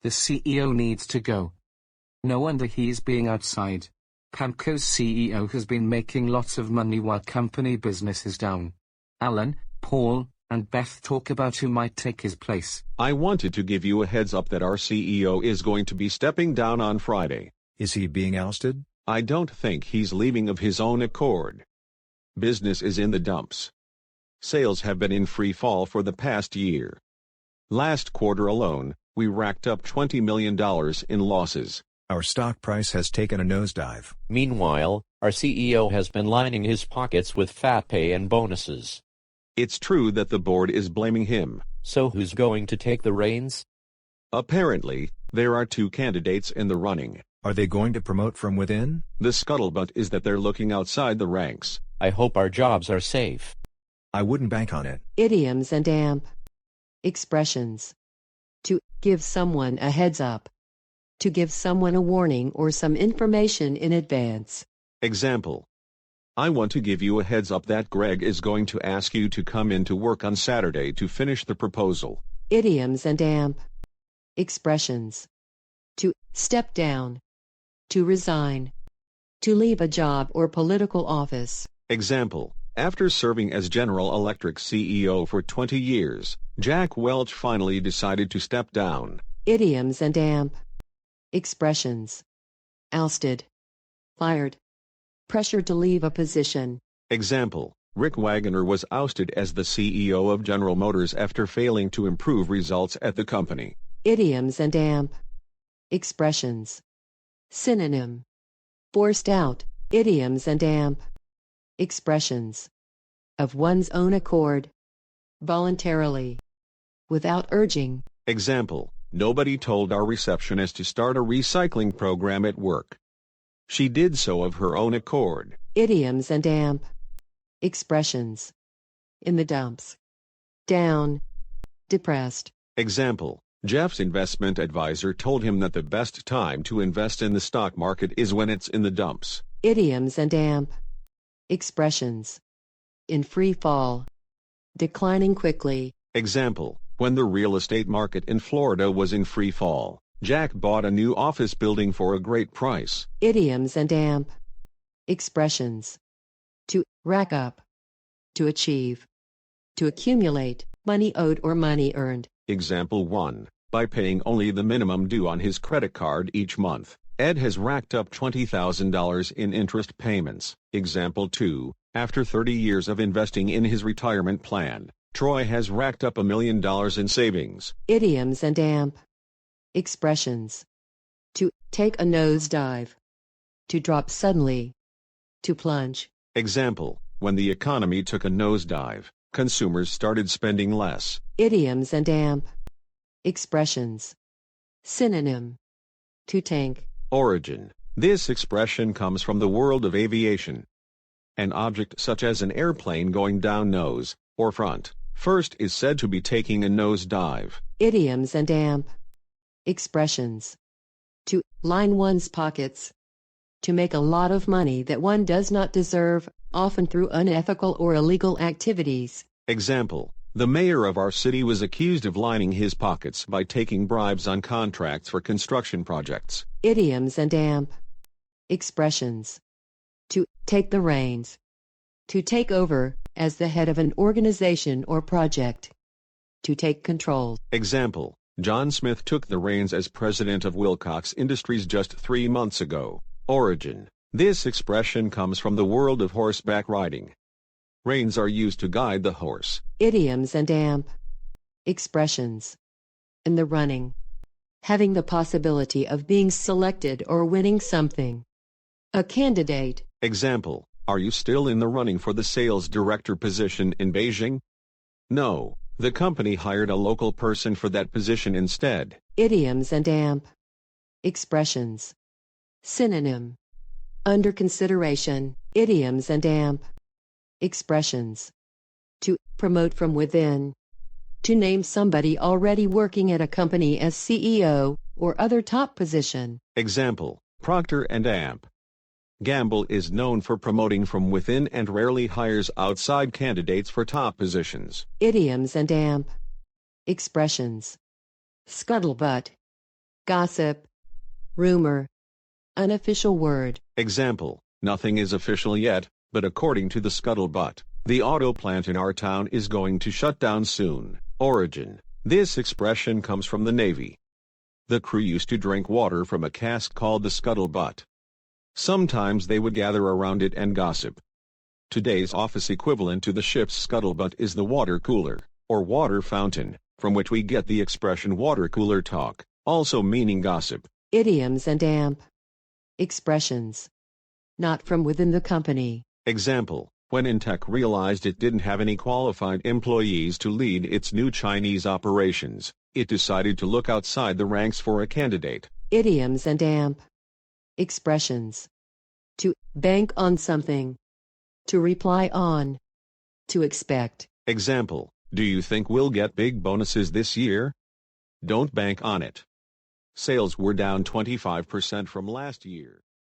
The CEO needs to go. No wonder he's being outside. PAMCO's CEO has been making lots of money while company business is down. Alan, Paul, and Beth talk about who might take his place. I wanted to give you a heads up that our CEO is going to be stepping down on Friday. Is he being ousted? I don't think he's leaving of his own accord. Business is in the dumps. Sales have been in free fall for the past year. Last quarter alone, we racked up $20 million in losses. Our stock price has taken a nosedive. Meanwhile, our CEO has been lining his pockets with fat pay and bonuses. It's true that the board is blaming him. So who's going to take the reins? Apparently, there are two candidates in the running. Are they going to promote from within? The scuttlebutt is that they're looking outside the ranks. I hope our jobs are safe. I wouldn't bank on it. Idioms and amp expressions. To give someone a heads up. To give someone a warning or some information in advance. Example. I want to give you a heads up that Greg is going to ask you to come in to work on Saturday to finish the proposal. Idioms and amp expressions. To step down. To resign. To leave a job or political office. Example. After serving as General Electric CEO for 20 years, Jack Welch finally decided to step down. Idioms and amp expressions. Ousted. Fired. Pressured to leave a position. Example. Rick Wagoner was ousted as the CEO of General Motors after failing to improve results at the company. Idioms and amp expressions. Synonym. Forced out. Idioms and amp expressions. Of one's own accord. Voluntarily. Without urging. Example. Nobody told our receptionist to start a recycling program at work. She did so of her own accord. Idioms and amp expressions. In the dumps. Down. Depressed. Example. Jeff's investment advisor told him that the best time to invest in the stock market is when it's in the dumps. Idioms and amp expressions. In free fall. Declining quickly. Example. When the real estate market in Florida was in free fall, Jack bought a new office building for a great price. Idioms and amp expressions. To rack up. To achieve. To accumulate, money owed or money earned. Example 1. By paying only the minimum due on his credit card each month, Ed has racked up $20,000 in interest payments. Example 2. After 30 years of investing in his retirement plan, Troy has racked up $1 million in savings. Idioms and amp expressions. To take a nosedive. To drop suddenly. To plunge. Example. When the economy took a nosedive, consumers started spending less. Idioms and amp expressions. Synonym. To tank. Origin. This expression comes from the world of aviation. An object such as an airplane going down nose, or front, first is said to be taking a nosedive. Idioms and amp expressions. To line one's pockets. To make a lot of money that one does not deserve, often through unethical or illegal activities. Example. The mayor of our city was accused of lining his pockets by taking bribes on contracts for construction projects. Idioms and amp expressions. To take the reins. To take over, as the head of an organization or project. To take control. Example. John Smith took the reins as president of Wilcox Industries just 3 months ago. Origin. This expression comes from the world of horseback riding. Reins are used to guide the horse. Idioms and amp expressions. In the running. Having the possibility of being selected or winning something. A candidate. Example. Are you still in the running for the sales director position in Beijing? No. The company hired a local person for that position instead. Idioms and amp expressions. Synonym. Under consideration. Idioms and amp expressions. To promote from within. To name somebody already working at a company as CEO or other top position. Example. Procter & Amp. Gamble is known for promoting from within and rarely hires outside candidates for top positions. Idioms and amp expressions. Scuttlebutt. gossip, rumor, unofficial word. Example, nothing is official yet, but according to the scuttlebutt, the auto plant in our town is going to shut down soon. Origin, this expression comes from the Navy. The crew used to drink water from a cask called the scuttlebutt. Sometimes they would gather around it and gossip. Today's office equivalent to the ship's scuttlebutt is the water cooler, or water fountain, from which we get the expression water cooler talk, also meaning gossip. Idioms and AMP. Expressions. Not from within the company. Example, when Intech realized it didn't have any qualified employees to lead its new Chinese operations, it decided to look outside the ranks for a candidate. Idioms and AMP. Expressions. To bank on something. To reply on. To expect. Example, do you think we'll get big bonuses this year? Don't bank on it. Sales were down 25% from last year.